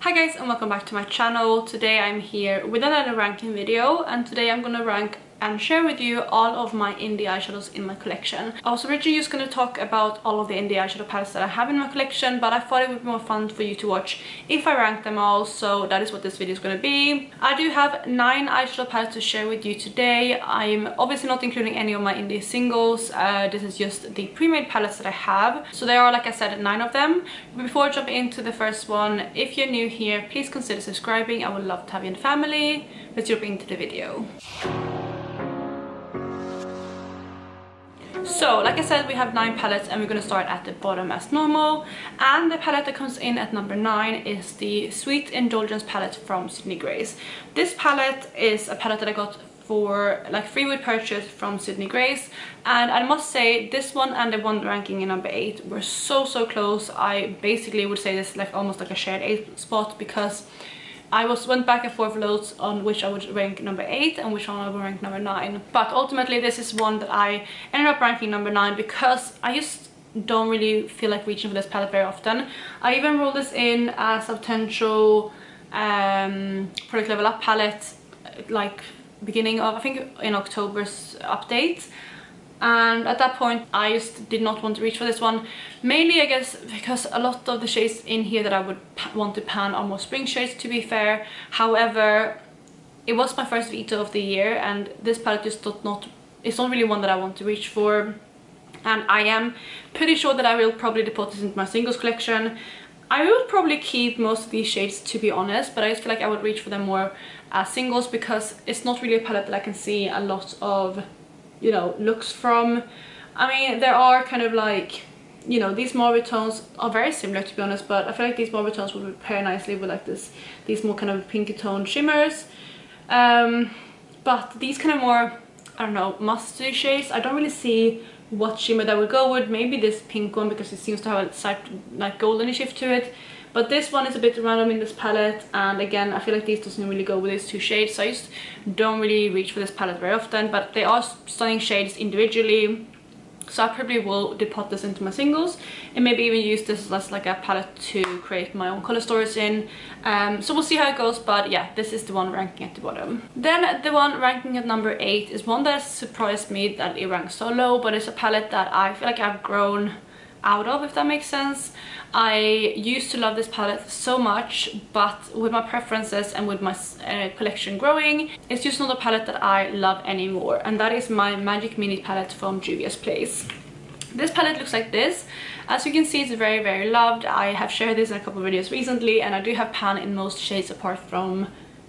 Hi guys, and welcome back to my channel. Today I'm here with another ranking video, and today I'm gonna rank and share with you all of my indie eyeshadows in my collection. I was originally just going to talk about all of the indie eyeshadow palettes that I have in my collection, but I thought it would be more fun for you to watch if I rank them all, so that is what this video is going to be. I do have 9 eyeshadow palettes to share with you today. I'm obviously not including any of my indie singles. This is just the pre-made palettes that I have. So there are, like I said, 9 of them. Before jumping into the first one, if you're new here, please consider subscribing. I would love to have you in the family. Let's jump into the video. So, like I said, we have 9 palettes and we're going to start at the bottom as normal. And the palette that comes in at number 9 is the Sweet Indulgence palette from Sydney Grace. This palette is a palette that I got for like free with purchase from Sydney Grace, and I must say this one and the one ranking in number 8 were so close. I basically would say this is like almost like a shared 8 spot, because I went back and forth loads on which I would rank number 8 and which one I would rank number 9. But ultimately this is one that I ended up ranking number 9 because I just don't really feel like reaching for this palette very often. I even rolled this in as a potential product level up palette like beginning of, I think, in October's update. And at that point I just did not want to reach for this one, mainly I guess because a lot of the shades in here that I would want to pan are more spring shades, to be fair. However, it was my first veto of the year and this palette just it's not really one that I want to reach for, and I am pretty sure that I will probably depot this into my singles collection. I will probably keep most of these shades, to be honest, but I just feel like I would reach for them more as singles because it's not really a palette that I can see a lot of, you know, looks from. I mean, there are kind of like, you know, these mauve tones are very similar, to be honest, but I feel like these mauve tones would pair nicely with like these more kind of pinky toned shimmers. But these kind of more, I don't know, mustardy shades, I don't really see what shimmer that would go with. Maybe this pink one, because it seems to have a slight like golden shift to it. But this one is a bit random in this palette, and again I feel like these doesn't really go with these 2 shades, so I just don't really reach for this palette very often. But they are stunning shades individually, so I probably will depot this into my singles and maybe even use this as like a palette to create my own color stories in. So we'll see how it goes, but yeah, this is the one ranking at the bottom. Then the one ranking at number 8 is one that surprised me that it ranks so low, but it's a palette that I feel like I've grown out of, if that makes sense. I used to love this palette so much, but with my preferences and with my collection growing, it's just not a palette that I love anymore, and that is my Magic Mini palette from Juvia's Place. This palette looks like this. As you can see, it's very loved. I have shared this in a couple of videos recently, and I do have pan in most shades apart from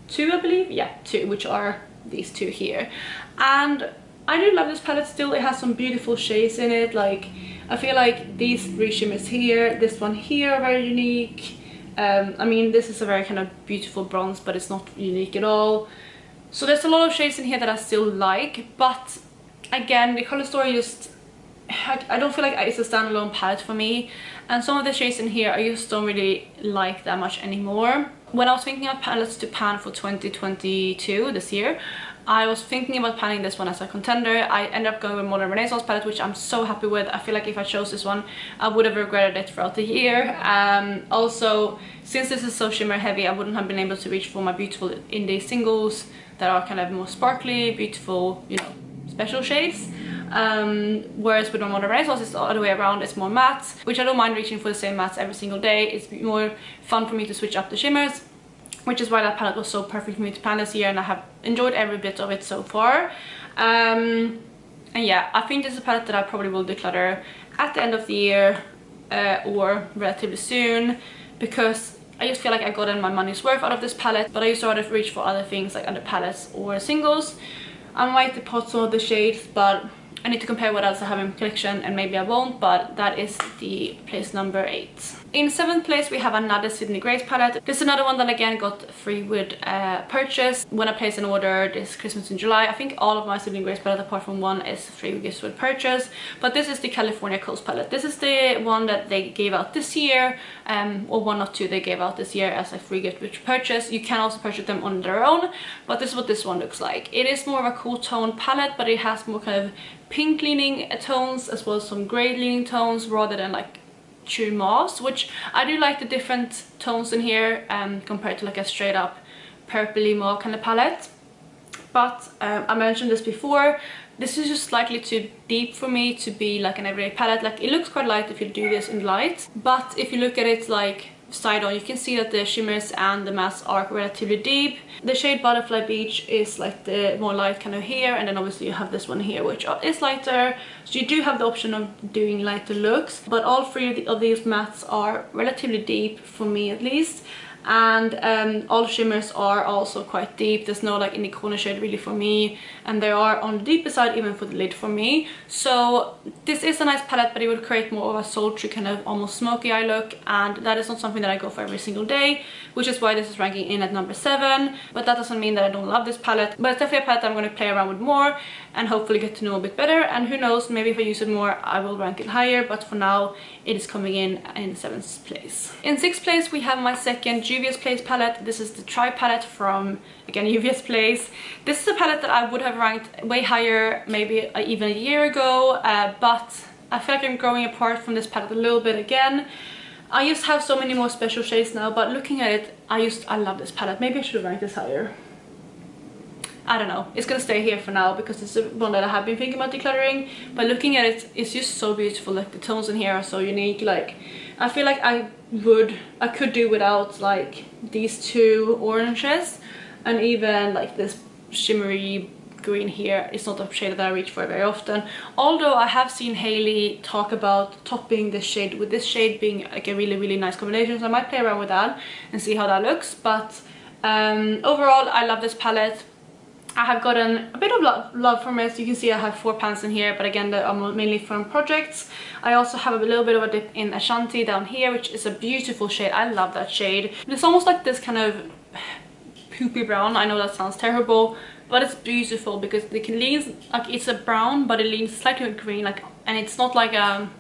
2, I believe. Yeah, 2, which are these 2 here. And I do love this palette still. It has some beautiful shades in it. Like, I feel like these 3 shimmers here, this one here are very unique. I mean, this is a very kind of beautiful bronze, but it's not unique at all. So there's a lot of shades in here that I still like, but again, the color story just, I don't feel like it's a standalone palette for me, and some of the shades in here I just don't really like that much anymore. When I was thinking of palettes to pan for 2022, this year, I was thinking about panning this one as a contender. I ended up going with Modern Renaissance palette, which I'm so happy with. I feel like if I chose this one, I would have regretted it throughout the year. Also, since this is so shimmer heavy, I wouldn't have been able to reach for my beautiful indie singles that are kind of more sparkly, beautiful, you know, special shades. Whereas with my Modern Renaissance, it's the other way around. It's more matte, which I don't mind reaching for the same mattes every single day. It's more fun for me to switch up the shimmers, which is why that palette was so perfect for me to pan this year, and I have enjoyed every bit of it so far. And yeah, I think this is a palette that I probably will declutter at the end of the year or relatively soon, because I just feel like I got my money's worth out of this palette, but I used to rather reach for other things like other palettes or singles. I might depot some of the shades, but I need to compare what else I have in my collection, and maybe I won't, but that is the place number 8. In 7th place we have another Sydney Grace palette. This is another one that again got free with purchase when I placed an order this Christmas in July. I think all of my Sydney Grace palette apart from one is free with gifts with purchase, but this is the California Coast palette. This is the one that they gave out this year, or one or 2 they gave out this year as a free gift with purchase. You can also purchase them on their own, but this is what this one looks like. It is more of a cool tone palette, but it has more kind of pink leaning tones as well as some grey leaning tones, rather than like true mauves, which I do like the different tones in here compared to like a straight up purpley mauve kind of palette. But I mentioned this before, this is just slightly too deep for me to be like an everyday palette. Like it looks quite light if you do this in light, but if you look at it like side on, you can see that the shimmers and the mattes are relatively deep. The shade Butterfly Beach is like the more light kind of here, and then obviously you have this one here which is lighter, so you do have the option of doing lighter looks, but all three of these mattes are relatively deep for me at least. And all shimmers are also quite deep. There's no like any corner shade really for me, and they are on the deeper side even for the lid for me. So this is a nice palette, but it would create more of a sultry kind of almost smoky eye look, and that is not something that I go for every single day, which is why this is ranking in at number 7. But that doesn't mean that I don't love this palette, but it's definitely a palette that I'm going to play around with more and hopefully get to know a bit better, and who knows, maybe if I use it more I will rank it higher, but for now it is coming in 7th place. In 6th place we have my second Juvia's Place palette. This is the Tri palette from, again, Juvia's Place. This is a palette that I would have ranked way higher maybe even a year ago, but I feel like I'm growing apart from this palette a little bit again. I just have so many more special shades now, but looking at it, I love this palette. Maybe I should have ranked this higher. I don't know, it's gonna stay here for now because it's the one that I have been thinking about decluttering, but looking at it, it's just so beautiful. Like the tones in here are so unique. Like I feel like I could do without like these two oranges, and even like this shimmery green here. It's not a shade that I reach for very often, although I have seen Hailey talk about topping this shade with this shade being like a really nice combination, so I might play around with that and see how that looks. But overall I love this palette. I have gotten a bit of love from it. You can see I have 4 pans in here, but again they are mainly from projects. I also have a little bit of a dip in Ashanti down here, which is a beautiful shade. I love that shade. It's almost like this kind of poopy brown. I know that sounds terrible, but it's beautiful because it can lean like it's a brown, but it leans slightly green, like, and it's not like a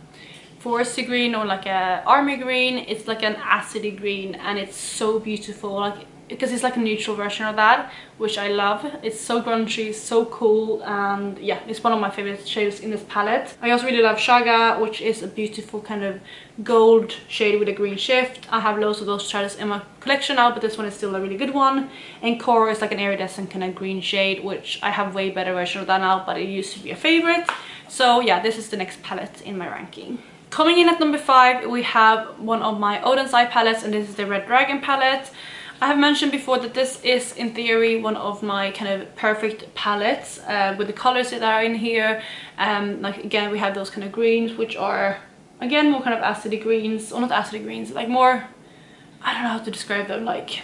foresty green or like a army green. It's like an acidy green, and it's so beautiful. Like because it's like a neutral version of that, which I love. It's so grungy, so cool, and yeah, it's one of my favorite shades in this palette. I also really love Shaga, which is a beautiful kind of gold shade with a green shift. I have loads of those shadows in my collection now, but this one is still a really good one. And Coral is like an iridescent kind of green shade, which I have way better version of that now, but it used to be a favorite. So yeah, this is the next palette in my ranking. Coming in at number 5, we have one of my Odin's Eye palettes, and this is the Red Dragon palette. I have mentioned before that this is in theory one of my kind of perfect palettes with the colors that are in here. Like again, we have those kind of greens, which are again more kind of acidy greens, or not acidy greens, like more, I don't know how to describe them, like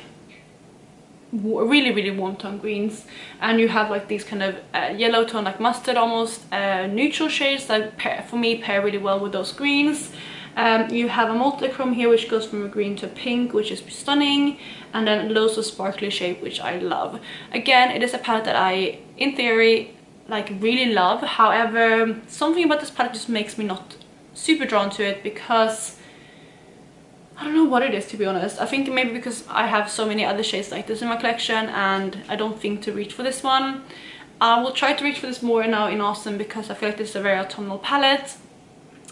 really warm tone greens. And you have like these kind of yellow tone, like mustard almost, neutral shades that for me pair really well with those greens. You have a multichrome here which goes from a green to a pink, which is stunning, and then loads of sparkly shape, which I love. Again, it is a palette that I in theory like really love. However, something about this palette just makes me not super drawn to it, because I don't know what it is, to be honest. I think maybe because I have so many other shades like this in my collection, and I don't think to reach for this one. I will try to reach for this more now in autumn, because I feel like this is a very autumnal palette.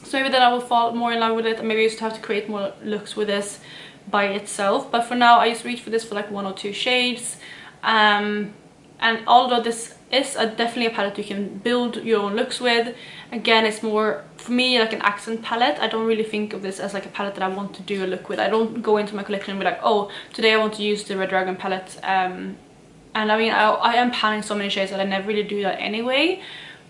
So maybe then I will fall more in love with it, and maybe I used to have to create more looks with this by itself. But for now I just reach for this for like 1 or 2 shades. And although this is definitely a palette you can build your own looks with, again it's more for me like an accent palette. I don't really think of this as like a palette that I want to do a look with. I don't go into my collection and be like, oh, today I want to use the Red Dragon palette. And I mean, I am panning so many shades that I never really do that anyway.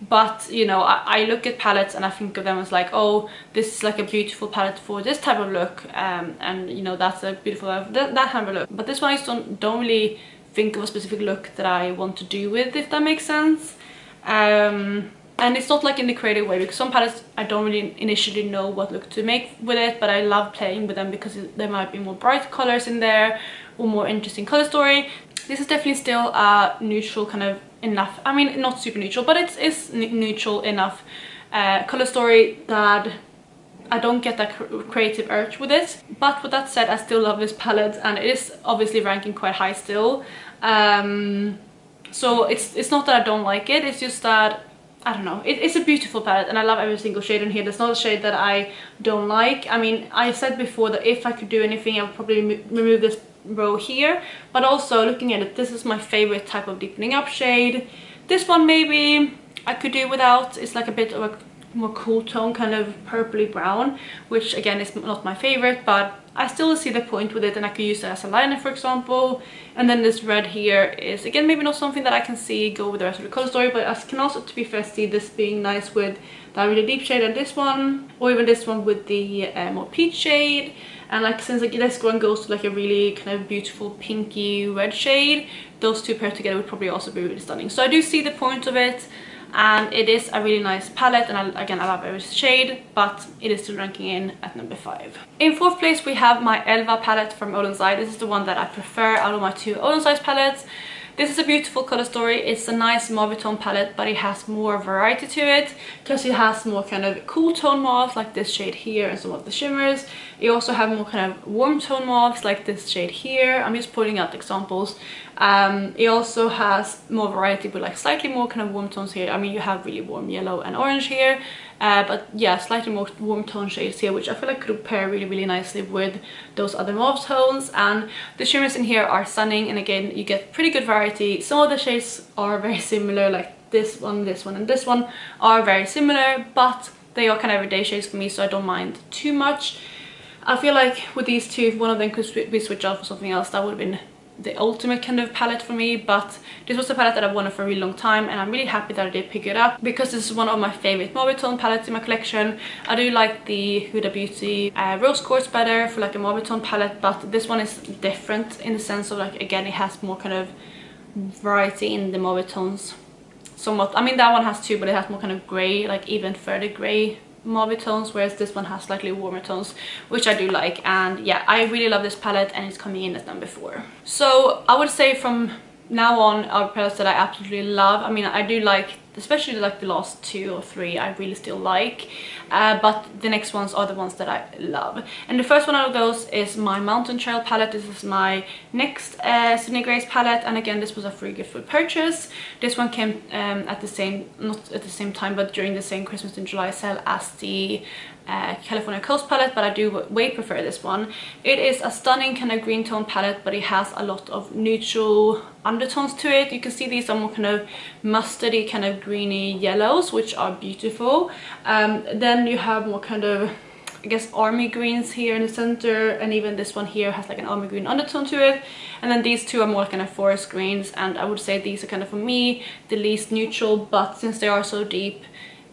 But you know, I look at palettes and I think of them as like, oh, this is like a beautiful palette for this type of look, and you know, that's a beautiful that type of look. But this one I just don't really think of a specific look that I want to do with, if that makes sense. And it's not like in the creative way, because some palettes I don't really initially know what look to make with it, but I love playing with them because there might be more bright colors in there or more interesting color story. This is definitely still a neutral kind of enough, I mean not super neutral, but it's neutral enough color story that I don't get that creative urge with it. But with that said, I still love this palette, and it is obviously ranking quite high still. So it's not that I don't like it, it's just that I don't know, it's a beautiful palette and I love every single shade in here. There's not a shade that I don't like. I mean, I said before that if I could do anything I would probably remove this row here, but also looking at it, this is my favorite type of deepening up shade. This one maybe I could do without. It's like a bit of a more cool tone, kind of purpley brown, which again is not my favorite, but I still see the point with it and I could use it as a liner, for example. And then this red here is again maybe not something that I can see go with the rest of the color story, but I can also, to be fair, see this being nice with that really deep shade and this one, or even this one with the more peach shade. And like, since like this one goes to like a really kind of beautiful pinky red shade, those two paired together would probably also be really stunning. So I do see the point of it, and it is a really nice palette, and again I love every shade, but it is still ranking in at number 5. In 4th place we have my Elva palette from Oden's Eye. This is the one that I prefer out of my 2 Oden's Eye palettes. This is a beautiful color story. It's a nice mauve tone palette, but it has more variety to it because it has more kind of cool tone mauves like this shade here and some of the shimmers. You also have more kind of warm tone mauves like this shade here. I'm just pointing out examples. It also has more variety with like slightly more kind of warm tones here. I mean, you have really warm yellow and orange here, but yeah, slightly more warm tone shades here, which I feel like could pair really, really nicely with those other mauve tones. And the shimmers in here are stunning, and again, you get pretty good variety. Some of the shades are very similar, like this one, and this one are very similar, but they are kind of everyday shades for me, so I don't mind too much. I feel like with these two, if one of them could be switched out for something else, that would have been the ultimate kind of palette for me. But this was a palette that I've wanted for a really long time, and I'm really happy that I did pick it up because this is one of my favorite mauve tone palettes in my collection. I do like the Huda Beauty Rose Quartz better for like a mauve tone palette, but this one is different in the sense of like, again, it has more kind of variety in the mauve tones somewhat. I mean, that one has too, but it has more kind of grey, like even further grey mauve tones, whereas this one has slightly warmer tones, which I do like. And yeah, I really love this palette, and it's coming in at number 4. So I would say from now on are palettes that I absolutely love. I mean, I do like, especially like the last 2 or 3 I really still like, but the next ones are the ones that I love. And the first one out of those is my Mountain Trail palette. This is my next Sydney Grace palette, and again, this was a free gift with purchase. This one came at the same, not at the same time, but during the same Christmas in July sale as the California Coast palette, but I do way prefer this one. It is a stunning kind of green tone palette, but it has a lot of neutral undertones to it. You can see these are more kind of mustardy, kind of greeny yellows, which are beautiful. Then you have more kind of, I guess, army greens here in the center, and even this one here has like an army green undertone to it. And then these two are more kind of forest greens, and I would say these are kind of, for me, the least neutral, but since they are so deep,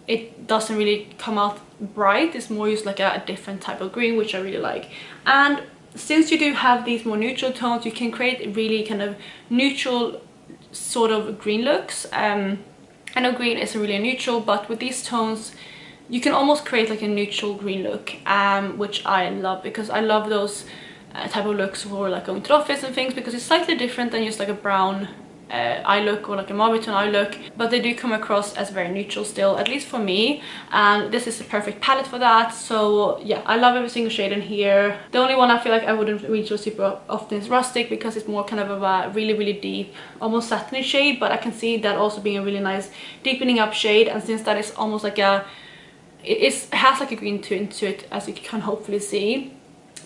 it doesn't really come out bright. It's more just like a different type of green, which I really like. And since you do have these more neutral tones, you can create really kind of neutral sort of green looks. I know green isn't really a neutral, but with these tones you can almost create like a neutral green look, which I love, because I love those type of looks for like going to the office and things, because it's slightly different than just like a brown eye look or like a mauve tone eye look, but they do come across as very neutral still, at least for me, and this is the perfect palette for that. So yeah, I love every single shade in here. The only one I feel like I wouldn't reach for super often is Rustic, because it's more kind of a really deep, almost satiny shade, but I can see that also being a really nice deepening up shade. And since that is almost like a, it has like a green tone to it, as you can hopefully see,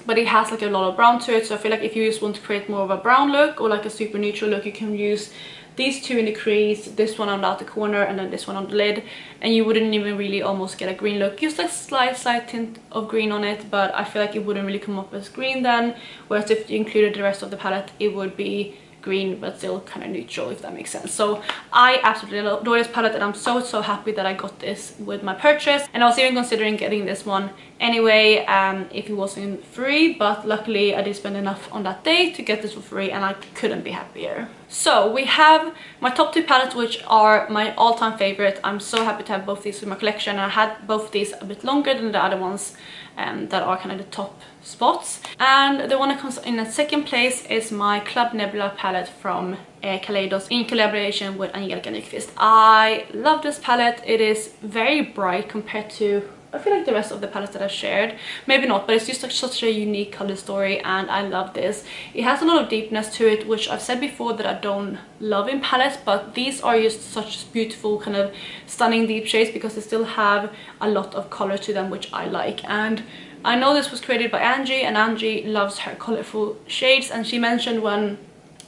but it has like a lot of brown to it. So I feel like if you just want to create more of a brown look or like a super neutral look, you can use these two in the crease, this one on the outer corner, and then this one on the lid, and you wouldn't even really almost get a green look. Just a slight tint of green on it, but I feel like it wouldn't really come up as green then, whereas if you included the rest of the palette, it would be green but still kind of neutral, if that makes sense. So I absolutely adore this palette, and I'm so happy that I got this with my purchase. And I was even considering getting this one anyway if it wasn't free, but luckily I did spend enough on that day to get this for free, and I couldn't be happier. So we have my top 2 palettes, which are my all-time favorite. I'm so happy to have both these in my collection, and I had both of these a bit longer than the other ones that are kind of the top spots. And the one that comes in at second place is my Club Nebula palette from Kaleidos in collaboration with Angelica Nyqvist. I love this palette. It is very bright compared to I feel like the rest of the palettes that I've shared. Maybe not, but it's just like such a unique color story, and I love this. It has a lot of deepness to it, which I've said before that I don't love in palettes, but these are just such beautiful kind of stunning deep shades because they still have a lot of color to them, which I like. And I know this was created by Angie, and Angie loves her colorful shades, and she mentioned when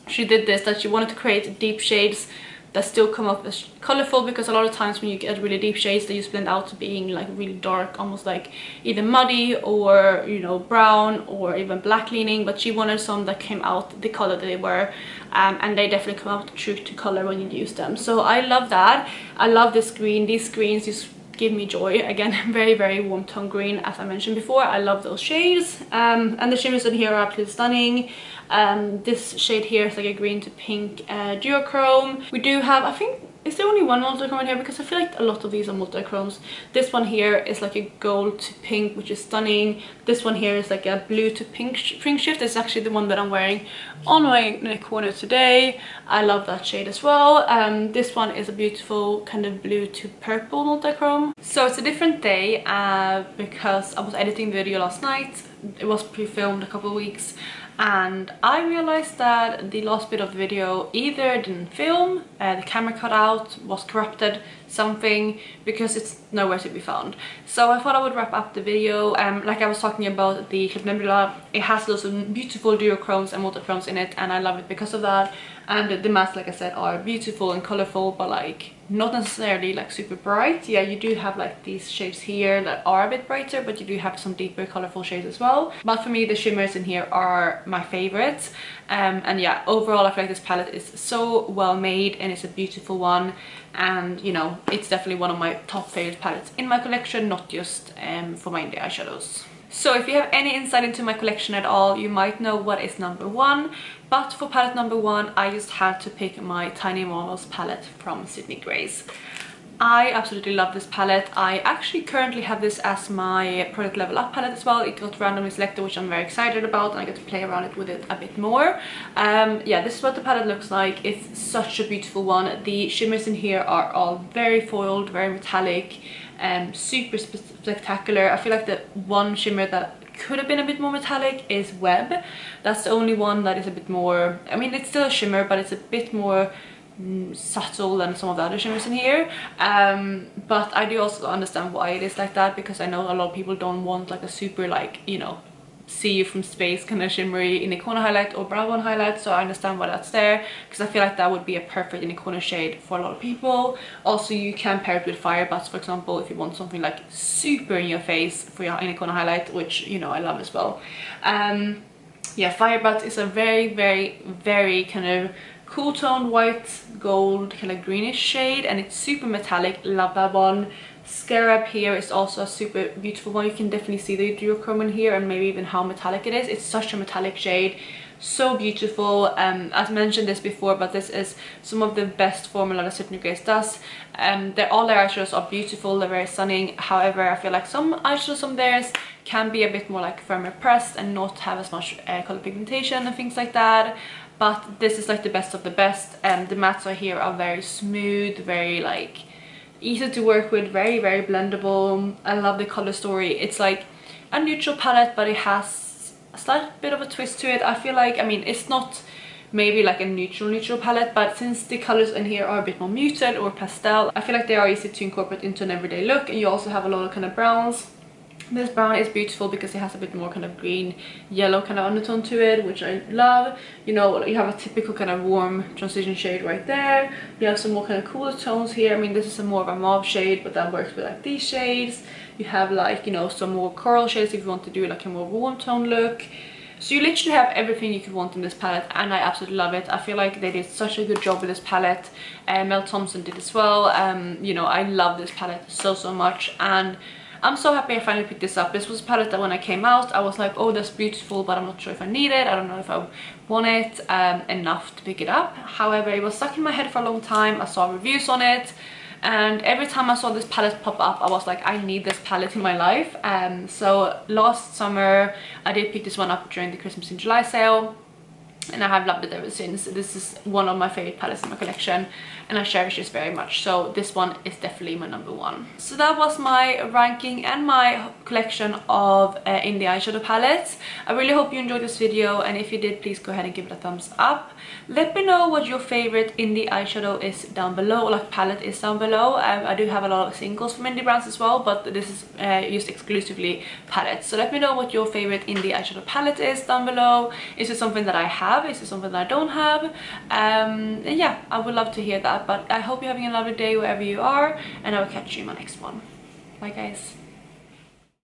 she did this that she wanted to create deep shades that still come up as colorful, because a lot of times when you get really deep shades they just blend out to being like really dark, almost like either muddy or, you know, brown or even black leaning. But she wanted some that came out the color that they were, and they definitely come out true to color when you use them. So I love that. I love this green. These greens just give me joy. Again, very, very warm tone green, as I mentioned before. I love those shades, and the shimmers in here are absolutely stunning. This shade here is like a green to pink duochrome. We do have, I think, is there only one multichrome in here? Because I feel like a lot of these are multichromes. This one here is like a gold to pink, which is stunning. This one here is like a blue to pink shift. This is actually the one that I'm wearing on my neck corner today. I love that shade as well. This one is a beautiful kind of blue to purple multichrome. So it's a different day because I was editing the video last night. It was pre-filmed a couple of weeks, and I realized that the last bit of the video either didn't film, the camera cut out, was corrupted, something, because it's nowhere to be found. So I thought I would wrap up the video. Like I was talking about the Clip Nebula, it has lots of beautiful duochromes and multichromes in it, and I love it because of that. And the mattes, like I said, are beautiful and colorful, but like not necessarily like super bright. Yeah, you do have like these shades here that are a bit brighter, but you do have some deeper colorful shades as well. But for me, the shimmers in here are my favorites. And yeah, overall I feel like this palette is so well made, and it's a beautiful one, and you know, it's definitely one of my top favorite palettes in my collection, not just for my indie eyeshadows. So if you have any insight into my collection at all, you might know what is number one. But for palette number one, I just had to pick my Tiny Marvels palette from Sydney Grace. I absolutely love this palette. I actually currently have this as my Product Level Up palette as well. It got randomly selected, which I'm very excited about, and I get to play around with it a bit more. Yeah, this is what the palette looks like. It's such a beautiful one. The shimmers in here are all very foiled, very metallic, and super spectacular. I feel like the one shimmer that could have been a bit more metallic is Web. That's the only one that is a bit more, I mean, it's still a shimmer, but it's a bit more subtle than some of the other shimmers in here. But I do also understand why it is like that, because I know a lot of people don't want like a super, like, you know, see you from space kind of shimmery Inicorna highlight or brow bone highlight. So I understand why that's there, because I feel like that would be a perfect Inicorna shade for a lot of people. Also, you can pair it with Fire Butts, for example, if you want something like super in your face for your Inicorna highlight, which, you know, I love as well. Yeah, Fire Butts is a very, very, very kind of cool toned white gold kind of greenish shade, and it's super metallic. Love that one. Scarab here is also a super beautiful one. You can definitely see the duochrome in here, and maybe even how metallic it is. It's such a metallic shade, so beautiful. I've mentioned this before, but this is some of the best formula that Sydney Grace does. All their eyeshadows are beautiful, they're very stunning. However, I feel like some eyeshadows from theirs can be a bit more like firmer pressed and not have as much color pigmentation and things like that. But this is like the best of the best. The mattes are here are very smooth, very like easy to work with, very, very blendable. I love the color story. It's like a neutral palette, but it has a slight bit of a twist to it. I feel like, I mean, it's not maybe like a neutral palette, but since the colors in here are a bit more muted or pastel, I feel like they are easy to incorporate into an everyday look. And you also have a lot of kind of browns. This brown is beautiful because it has a bit more kind of green yellow kind of undertone to it, which I love. You know, you have a typical kind of warm transition shade right there. You have some more kind of cooler tones here. I mean, this is a more of a mauve shade, but that works with like these shades. You have like, you know, some more coral shades if you want to do like a more warm tone look. So you literally have everything you could want in this palette, and I absolutely love it. I feel like they did such a good job with this palette. Mel Thompson did as well. You know, I love this palette so much, and I'm so happy I finally picked this up. This was a palette that when I came out, I was like, oh, that's beautiful, but I'm not sure if I need it. I don't know if I want it enough to pick it up. However, it was stuck in my head for a long time. I saw reviews on it, and every time I saw this palette pop up, I was like, I need this palette in my life. So last summer, I did pick this one up during the Christmas in July sale. and I have loved it ever since. This is one of my favorite palettes in my collection, and I cherish this very much, so this one is definitely my number one. So that was my ranking and my collection of indie eyeshadow palettes. I really hope you enjoyed this video, and if you did, please go ahead and give it a thumbs up. Let me know what your favorite indie eyeshadow is down below, or like palette is down below. I do have a lot of singles from indie brands as well, but this is used exclusively palettes. So let me know what your favorite indie eyeshadow palette is down below. Is it something that I have? Is it something that I don't have? And yeah, I would love to hear that. But I hope you're having a lovely day wherever you are, and I will catch you in my next one. Bye guys.